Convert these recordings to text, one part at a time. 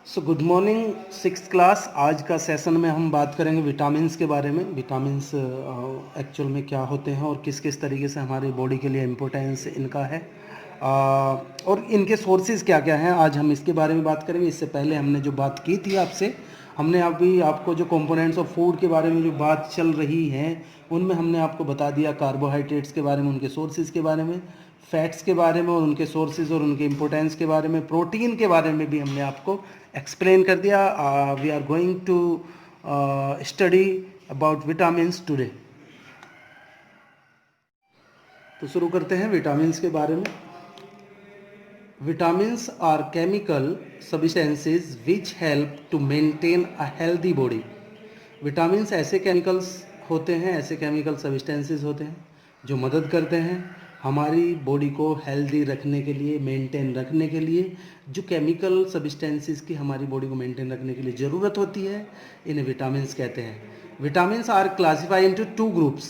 So good morning sixth class. आज का session में हम बात करेंगे विटामिन्स के बारे में। विटामिन्स एक्चुअल में क्या होते हैं और किस किस तरीके से हमारी बॉडी के लिए इम्पोर्टेंस इनका है, और इनके सोर्सेज क्या क्या हैं, आज हम इसके बारे में बात करेंगे। इससे पहले हमने जो बात की थी आपसे, हमने अभी आपको जो कंपोनेंट्स ऑफ फूड के बारे में जो बात चल रही है उनमें हमने आपको बता दिया कार्बोहाइड्रेट्स के बारे में, उनके सोर्सेज के बारे में, फैट्स के बारे में और उनके सोर्सेज और उनके इम्पोर्टेंस के बारे में, प्रोटीन के बारे में भी हमने आपको एक्सप्लेन कर दिया। We are going to study about vitamins today. तो शुरू करते हैं विटामिन्स के बारे में। Vitamins are chemical substances which help to maintain a healthy body. Vitamins ऐसे केमिकल्स होते हैं, ऐसे केमिकल सब्सटेंसेस होते हैं जो मदद करते हैं हमारी बॉडी को हेल्दी रखने के लिए, मेंटेन रखने के लिए। जो केमिकल सब्सटेंसेस की हमारी बॉडी को मेंटेन रखने के लिए ज़रूरत होती है, इन्हें विटामिन्स कहते हैं। Vitamins are classified into two groups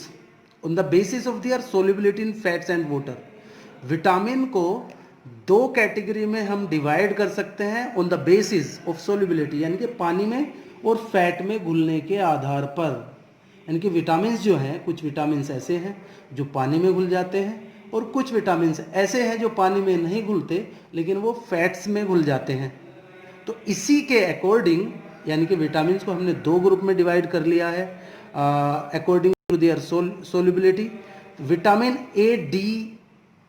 on the basis of their solubility in fats and water. Vitamin को दो कैटेगरी में हम डिवाइड कर सकते हैं on the basis of solubility, यानी कि पानी में और फैट में घुलने के आधार पर। यानी कि विटामिन्स जो हैं, कुछ विटामिन्स ऐसे हैं जो पानी में घुल जाते हैं और कुछ विटामिन्स ऐसे हैं जो पानी में नहीं घुलते लेकिन वो फैट्स में घुल जाते हैं। तो इसी के अकॉर्डिंग, यानी कि विटामिन्स को हमने दो ग्रुप में डिवाइड कर लिया है according to their solubility. Vitamin A, D,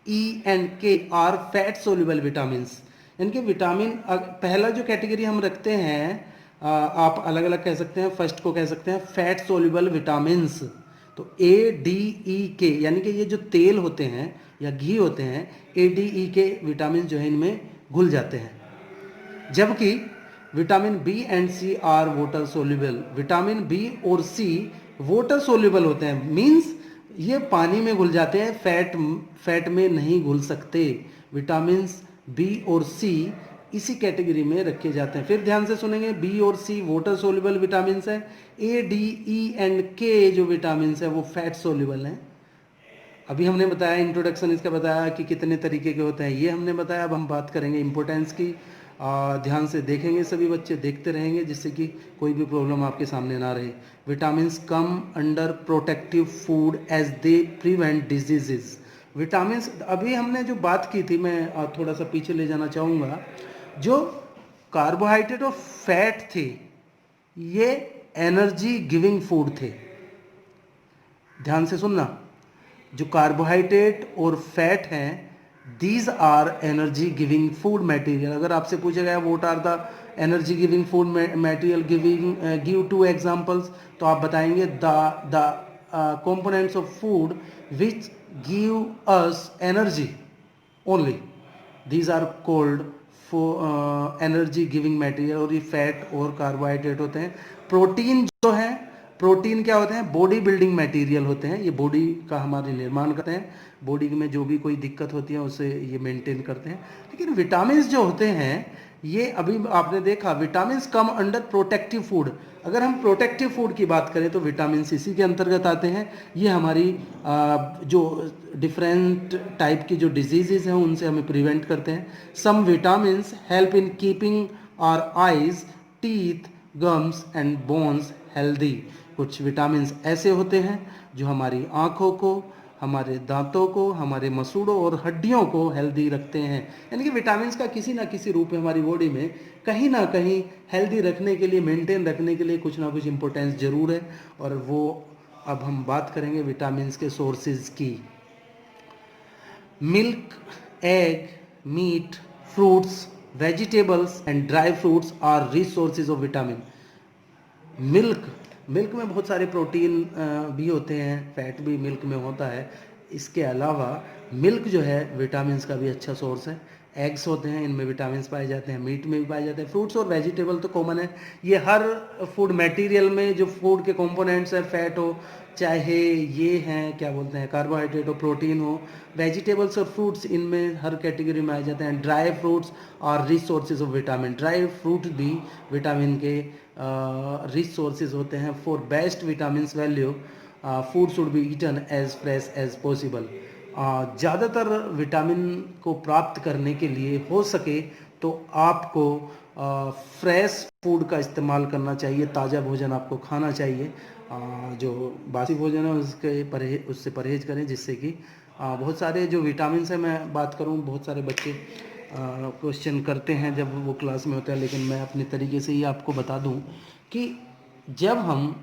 E and K are fat soluble vitamins. यानी कि विटामिन पहला जो कैटेगरी हम रखते हैं, आप अलग अलग कह सकते हैं। फर्स्ट को कह सकते हैं फैट सोल्यूबल विटामिन्स। तो ए, डी, ई, के, यानी कि ये जो तेल होते हैं या घी होते हैं, ए, डी, ई के विटामिन जो है इनमें घुल जाते हैं। जबकि vitamin B and C are water soluble. Vitamin B और सी वाटर सोल्यूबल होते हैं, मीन्स ये पानी में घुल जाते हैं, फैट में नहीं घुल सकते। विटामिन बी और सी इसी कैटेगरी में रखे जाते हैं। फिर ध्यान से सुनेंगे, बी और सी वाटर सोल्यूबल विटामिन है, ए, डी, ई एंड के जो विटामिन है वो फैट सोल्यूबल हैं। अभी हमने बताया, इंट्रोडक्शन इसका बताया कि कितने तरीके के होते हैं, ये हमने बताया। अब हम बात करेंगे इंपॉर्टेंस की। ध्यान से देखेंगे, सभी बच्चे देखते रहेंगे जिससे कि कोई भी प्रॉब्लम आपके सामने ना रहे। Vitamins come under protective food as they prevent diseases. Vitamins, अभी हमने जो बात की थी, मैं थोड़ा सा पीछे ले जाना चाहूँगा। जो कार्बोहाइड्रेट और फैट थे ये एनर्जी गिविंग फूड थे। ध्यान से सुनना, जो कार्बोहाइड्रेट और फैट हैं, these are energy giving food material. अगर आपसे पूछा गया what are the energy giving food material, give two examples, तो आप बताएंगे the components of food which give us energy only, these are called for energy giving material. और ये fat और कार्बोहाइड्रेट होते हैं। प्रोटीन जो है, प्रोटीन क्या होते हैं? बॉडी बिल्डिंग मटेरियल होते हैं। ये बॉडी का हमारे निर्माण करते हैं, बॉडी में जो भी कोई दिक्कत होती है उसे ये मेंटेन करते हैं। लेकिन विटामिन जो होते हैं, ये अभी आपने देखा, विटामिन कम अंडर प्रोटेक्टिव फूड। अगर हम प्रोटेक्टिव फूड की बात करें तो विटामिन इसी के अंतर्गत आते हैं। ये हमारी जो डिफरेंट टाइप की जो डिजीजेज हैं उनसे हमें प्रिवेंट करते हैं। Some vitamin help in keeping our eyes, teeth, gums and bones healthy. कुछ विटामिन ऐसे होते हैं जो हमारी आँखों को, हमारे दांतों को, हमारे मसूड़ों और हड्डियों को हेल्दी रखते हैं। यानी कि विटामिन का किसी ना किसी रूप में हमारी बॉडी में कहीं ना कहीं हेल्दी रखने के लिए, मेंटेन रखने के लिए कुछ ना कुछ इंपॉर्टेंस जरूर है। और वो अब हम बात करेंगे विटामिन के सोर्सेज की। Milk, egg, meat, fruits, vegetables and dry fruits are rich sources of vitamin. Milk में बहुत सारे प्रोटीन भी होते हैं, फैट भी मिल्क में होता है। इसके अलावा मिल्क जो है विटामिन्स का भी अच्छा सोर्स है। एग्स होते हैं, इनमें विटामिन्स पाए जाते हैं, मीट में भी पाए जाते हैं। फ्रूट्स और वेजिटेबल तो कॉमन है। ये हर फूड मटेरियल में जो फूड के कंपोनेंट्स हैं, फैट हो चाहे ये हैं क्या बोलते हैं कार्बोहाइड्रेट हो, प्रोटीन हो, वेजिटेबल्स और फ्रूट्स, इनमें हर कैटेगरी में आ जाते हैं। ड्राई फ्रूट्स और rich sources of vitamin. Dry fruit भी विटामिन के रिच सोर्सेज होते हैं। For best vitamin value food should be eaten as fresh as possible. ज़्यादातर विटामिन को प्राप्त करने के लिए हो सके तो आपको फ्रेश फूड का इस्तेमाल करना चाहिए, ताज़ा भोजन आपको खाना चाहिए। जो बासी भोजन है उससे परहेज़ करें, जिससे कि बहुत सारे जो विटामिन्स हैं, मैं बात करूं, बहुत सारे बच्चे क्वेश्चन करते हैं जब वो क्लास में होते हैं, लेकिन मैं अपने तरीके से ही आपको बता दूं कि जब हम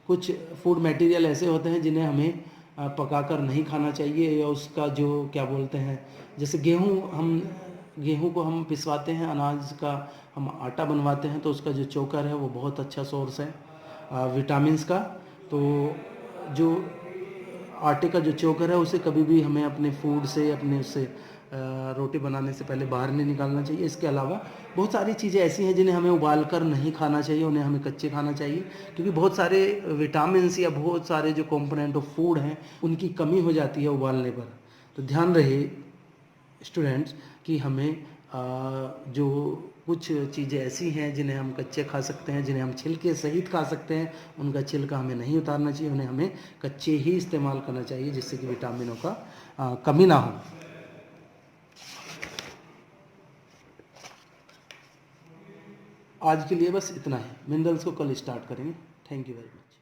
कुछ फूड मटेरियल ऐसे होते हैं जिन्हें हमें पकाकर नहीं खाना चाहिए, या उसका जो क्या बोलते हैं, जैसे गेहूं को हम पिसवाते हैं, अनाज का हम आटा बनवाते हैं, तो उसका जो चोकर है वो बहुत अच्छा सोर्स है विटामिन्स का। तो जो आटे का जो चोकर है उसे कभी भी हमें अपने फूड से, अपने उससे रोटी बनाने से पहले बाहर नहीं निकालना चाहिए। इसके अलावा बहुत सारी चीज़ें ऐसी हैं जिन्हें हमें उबाल कर नहीं खाना चाहिए, उन्हें हमें कच्चे खाना चाहिए, क्योंकि बहुत सारे विटामिन्स या बहुत सारे जो कंपोनेंट ऑफ फूड हैं उनकी कमी हो जाती है उबालने पर। तो ध्यान रहे स्टूडेंट्स कि हमें जो कुछ चीज़ें ऐसी हैं जिन्हें हम कच्चे खा सकते हैं, जिन्हें हम छिलके सहित खा सकते हैं, उनका छिलका हमें नहीं उतारना चाहिए, उन्हें हमें कच्चे ही इस्तेमाल करना चाहिए, जिससे कि विटामिनों का कमी ना हो। आज के लिए बस इतना है, मिनरल्स को कल स्टार्ट करेंगे। Thank you very much.